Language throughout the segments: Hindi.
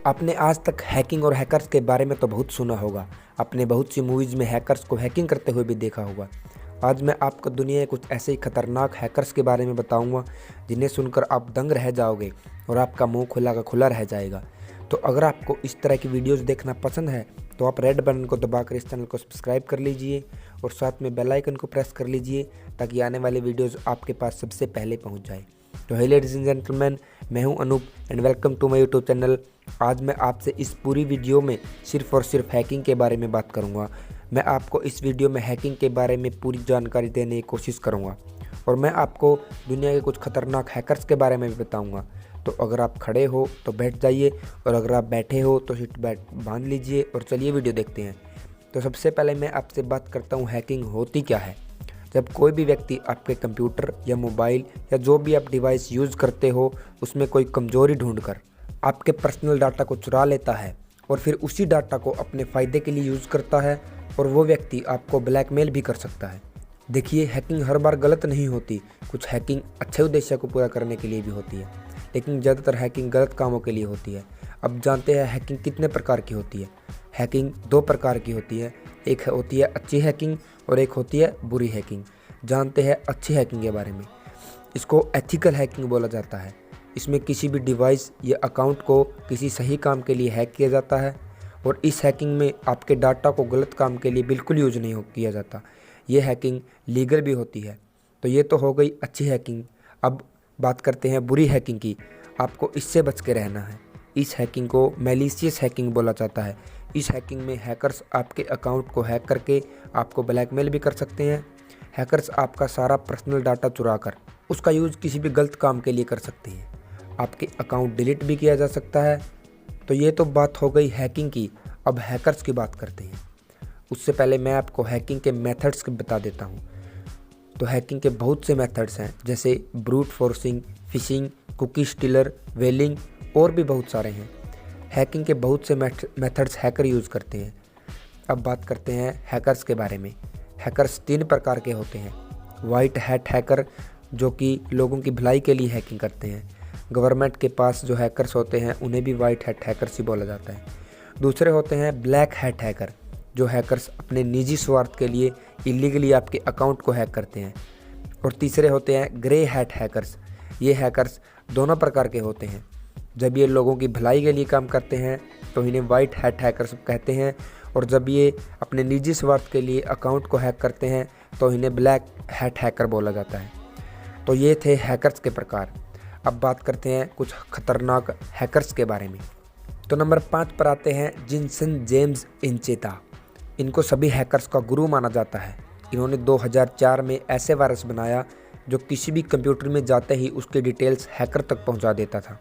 आपने आज तक हैकिंग और हैकर्स के बारे में तो बहुत सुना होगा। आपने बहुत सी मूवीज़ में हैकर्स को हैकिंग करते हुए भी देखा होगा। आज मैं आपको दुनिया के कुछ ऐसे ही खतरनाक हैकर्स के बारे में बताऊंगा जिन्हें सुनकर आप दंग रह जाओगे और आपका मुंह खुला का खुला रह जाएगा। तो अगर आपको इस तरह की वीडियोस देखना पसंद है तो आप रेड बटन को दबाकर इस चैनल को सब्सक्राइब कर लीजिए और साथ में बेल आइकन को प्रेस कर लीजिए ताकि आने वाले वीडियोज़ आपके पास सबसे पहले पहुँच जाए। तो हे लेडीज़ एंड जेंटलमैन, मैं हूं Anoop and welcome to my YouTube channel. आज मैं आपसे इस पूरी वीडियो में सिर्फ और सिर्फ हैकिंग के बारे में बात करूंगा। मैं आपको इस वीडियो में हैकिंग के बारे में पूरी जानकारी देने की कोशिश करूंगा और मैं आपको दुनिया के कुछ खतरनाक हैकर्स के बारे में भी बताऊंगा। तो अगर आप खड़े हो तो बैठ जाइए और अगर आप बैठे हो तो सीट बैठ बांध लीजिए और चलिए वीडियो देखते हैं। तो सबसे पहले मैं आपसे बात करता हूँ हैकिंग होती क्या है। जब कोई भी व्यक्ति आपके कंप्यूटर या मोबाइल या जो भी आप डिवाइस यूज़ करते हो उसमें कोई कमज़ोरी ढूंढकर आपके पर्सनल डाटा को चुरा लेता है और फिर उसी डाटा को अपने फ़ायदे के लिए यूज़ करता है और वो व्यक्ति आपको ब्लैकमेल भी कर सकता है। देखिए, हैकिंग हर बार गलत नहीं होती। कुछ हैकिंग अच्छे उद्देश्य को पूरा करने के लिए भी होती है, लेकिन ज़्यादातर हैकिंग गलत कामों के लिए होती है। अब जानते हैं हैकिंग कितने प्रकार की होती है। हैकिंग दो प्रकार की होती है, एक होती है अच्छी हैकिंग और एक होती है बुरी हैकिंग। जानते हैं अच्छी हैकिंग के बारे में। इसको एथिकल हैकिंग बोला जाता है। इसमें किसी भी डिवाइस या अकाउंट को किसी सही काम के लिए हैक किया जाता है और इस हैकिंग में आपके डाटा को गलत काम के लिए बिल्कुल यूज नहीं किया जाता। ये हैकिंग लीगल भी होती है। तो ये तो हो गई अच्छी हैकिंग। अब बात करते हैं बुरी हैकिंग की। आपको इससे बच के रहना है। इस हैकिंग को मैलिशियस हैकिंग बोला जाता है। इस हैकिंग में हैकर्स आपके अकाउंट को हैक करके आपको ब्लैकमेल भी कर सकते हैं। हैकर्स आपका सारा पर्सनल डाटा चुराकर उसका यूज़ किसी भी गलत काम के लिए कर सकते हैं। आपके अकाउंट डिलीट भी किया जा सकता है। तो ये तो बात हो गई हैकिंग की। अब हैकर्स की बात करते हैं। उससे पहले मैं आपको हैकिंग के मेथड्स बता देता हूँ। तो हैकिंग के बहुत से मेथड्स हैं, जैसे brute forcing, phishing, cookie stealer, whaling और भी बहुत सारे हैं। हैकिंग के बहुत से मेथड्स हैकर यूज़ करते हैं। अब बात करते हैं हैकर्स के बारे में। हैकर्स तीन प्रकार के होते हैं। वाइट हैट हैकर, जो कि लोगों की भलाई के लिए हैकिंग करते हैं। गवर्नमेंट के पास जो हैकर्स होते हैं उन्हें भी वाइट हैट हैकर्स ही बोला जाता है। दूसरे होते हैं ब्लैक हैट हैकर, जो हैकर्स अपने निजी स्वार्थ के लिए इलीगली आपके अकाउंट को हैक करते हैं। और तीसरे होते हैं ग्रे हैट हैकर्स। ये हैकर्स दोनों प्रकार के होते हैं। जब ये लोगों की भलाई के लिए काम करते हैं तो इन्हें वाइट हैट हैकर्स कहते हैं और जब ये अपने निजी स्वार्थ के लिए अकाउंट को हैक करते हैं तो इन्हें ब्लैक हैट हैकर बोला जाता है। तो ये थे हैकर्स के प्रकार। अब बात करते हैं कुछ खतरनाक हैकर्स के बारे में। तो नंबर 5 पर आते हैं जिनसन जेम्स इंचेता। इनको सभी हैकर्स का गुरु माना जाता है। इन्होंने 2004 में ऐसे वायरस बनाया जो किसी भी कंप्यूटर में जाते ही उसके डिटेल्स हैकर तक पहुंचा देता था।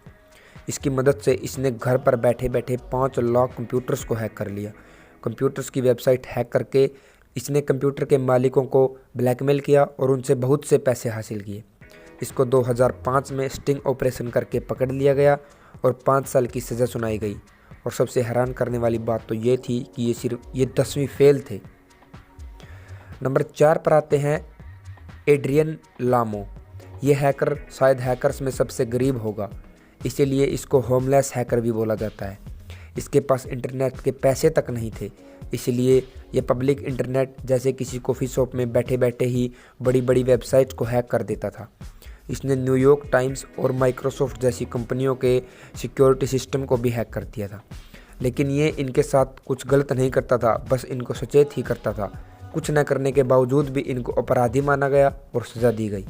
इसकी मदद से इसने घर पर बैठे बैठे 5 लाख कंप्यूटर्स को हैक कर लिया। कंप्यूटर्स की वेबसाइट हैक करके इसने कंप्यूटर के मालिकों को ब्लैकमेल किया और उनसे बहुत से पैसे हासिल किए। इसको 2005 में स्टिंग ऑपरेशन करके पकड़ लिया गया और 5 साल की सज़ा सुनाई गई। और सबसे हैरान करने वाली बात तो ये थी कि ये 10वीं फेल थे। नंबर 4 पर आते हैं एड्रियन लामो। ये हैकर शायद हैकर्स में सबसे गरीब होगा, इसीलिए इसको होमलेस हैकर भी बोला जाता है। इसके पास इंटरनेट के पैसे तक नहीं थे, इसलिए ये पब्लिक इंटरनेट जैसे किसी कॉफ़ी शॉप में बैठे बैठे ही बड़ी बड़ी वेबसाइट्स को हैक कर देता था। इसने न्यूयॉर्क टाइम्स और माइक्रोसॉफ्ट जैसी कंपनियों के सिक्योरिटी सिस्टम को भी हैक कर दिया था। लेकिन ये इनके साथ कुछ गलत नहीं करता था, बस इनको सचेत ही करता था। कुछ न करने के बावजूद भी इनको अपराधी माना गया और सज़ा दी गई।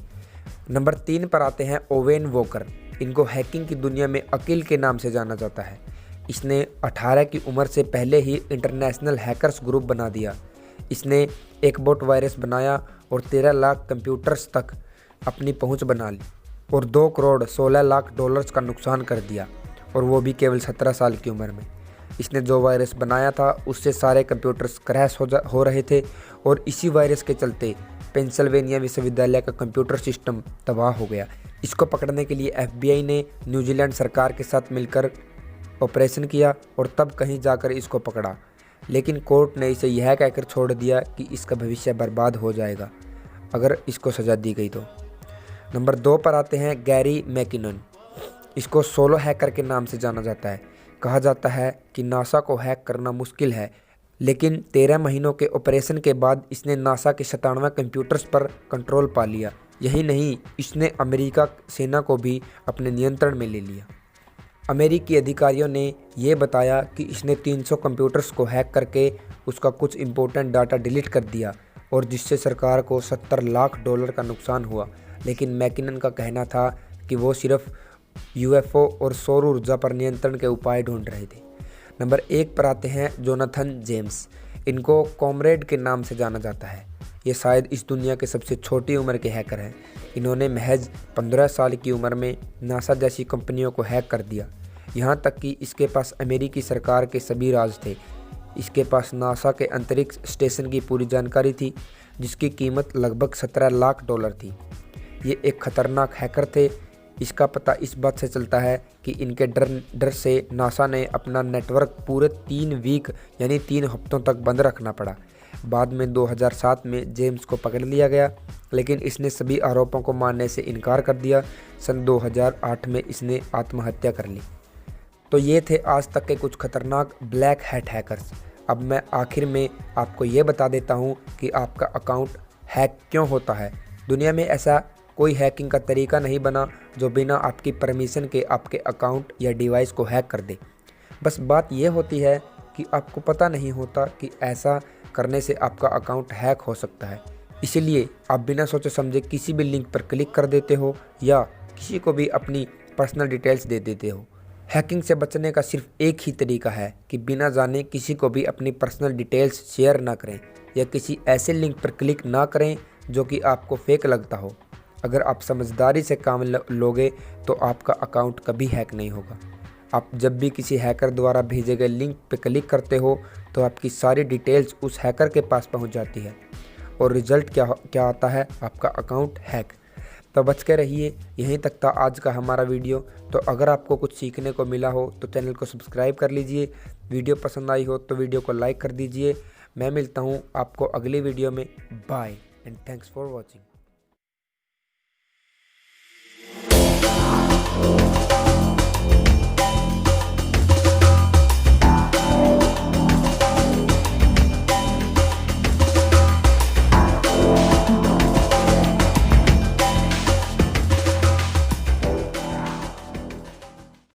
नंबर 3 पर आते हैं ओवेन वॉकर। इनको हैकिंग की दुनिया में अकील के नाम से जाना जाता है। इसने 18 की उम्र से पहले ही इंटरनेशनल हैकर्स ग्रुप बना दिया। इसने एक बोट वायरस बनाया और 13 लाख कंप्यूटर्स तक अपनी पहुंच बना ली और 2 करोड़ 16 लाख डॉलर्स का नुकसान कर दिया, और वो भी केवल 17 साल की उम्र में। इसने जो वायरस बनाया था उससे सारे कंप्यूटर्स क्रैश हो रहे थे और इसी वायरस के चलते पेंसिल्वेनिया विश्वविद्यालय का कंप्यूटर सिस्टम तबाह हो गया। इसको पकड़ने के लिए FBI ने न्यूजीलैंड सरकार के साथ मिलकर ऑपरेशन किया और तब कहीं जाकर इसको पकड़ा, लेकिन कोर्ट ने इसे यह कहकर छोड़ दिया कि इसका भविष्य बर्बाद हो जाएगा अगर इसको सज़ा दी गई तो। नंबर 2 पर आते हैं गैरी मैकिनन। इसको सोलो हैकर के नाम से जाना जाता है। कहा जाता है कि नासा को हैक करना मुश्किल है, लेकिन 13 महीनों के ऑपरेशन के बाद इसने नासा के 97 कंप्यूटर्स पर कंट्रोल पा लिया। यही नहीं, इसने अमेरिका सेना को भी अपने नियंत्रण में ले लिया। अमेरिकी अधिकारियों ने ये बताया कि इसने 300 कंप्यूटर्स को हैक करके उसका कुछ इम्पोर्टेंट डाटा डिलीट कर दिया और जिससे सरकार को $70 लाख का नुकसान हुआ। लेकिन मैकिनन का कहना था कि वो सिर्फ यूएफओ और सौर ऊर्जा पर नियंत्रण के उपाय ढूंढ रहे थे। नंबर 1 पर आते हैं जोनाथन जेम्स। इनको कॉमरेड के नाम से जाना जाता है। ये शायद इस दुनिया के सबसे छोटी उम्र के हैकर हैं। इन्होंने महज 15 साल की उम्र में नासा जैसी कंपनियों को हैक कर दिया। यहाँ तक कि इसके पास अमेरिकी सरकार के सभी राज थे। इसके पास नासा के अंतरिक्ष स्टेशन की पूरी जानकारी थी, जिसकी कीमत लगभग $17 लाख थी। ये एक खतरनाक हैकर थे। इसका पता इस बात से चलता है कि इनके डर से नासा ने अपना नेटवर्क पूरे 3 वीक यानी 3 हफ्तों तक बंद रखना पड़ा। बाद में 2007 में जेम्स को पकड़ लिया गया, लेकिन इसने सभी आरोपों को मानने से इनकार कर दिया। सन 2008 में इसने आत्महत्या कर ली। तो ये थे आज तक के कुछ खतरनाक ब्लैक हैट हैकर्स। अब मैं आखिर में आपको ये बता देता हूँ कि आपका अकाउंट हैक क्यों होता है। दुनिया में ऐसा कोई हैकिंग का तरीका नहीं बना जो बिना आपकी परमिशन के आपके अकाउंट या डिवाइस को हैक कर दे। बस बात यह होती है कि आपको पता नहीं होता कि ऐसा करने से आपका अकाउंट हैक हो सकता है। इसीलिए आप बिना सोचे समझे किसी भी लिंक पर क्लिक कर देते हो या किसी को भी अपनी पर्सनल डिटेल्स दे देते हो। हैकिंग से बचने का सिर्फ एक ही तरीका है कि बिना जाने किसी को भी अपनी पर्सनल डिटेल्स शेयर ना करें या किसी ऐसे लिंक पर क्लिक ना करें जो कि आपको फेक लगता हो। अगर आप समझदारी से काम लोगे तो आपका अकाउंट कभी हैक नहीं होगा। आप जब भी किसी हैकर द्वारा भेजे गए लिंक पर क्लिक करते हो तो आपकी सारी डिटेल्स उस हैकर के पास पहुंच जाती है और रिजल्ट क्या आता है? आपका अकाउंट हैक। तो बच के रहिए। यहीं तक था आज का हमारा वीडियो। तो अगर आपको कुछ सीखने को मिला हो तो चैनल को सब्सक्राइब कर लीजिए। वीडियो पसंद आई हो तो वीडियो को लाइक कर दीजिए। मैं मिलता हूँ आपको अगली वीडियो में। Bye and thanks for watching.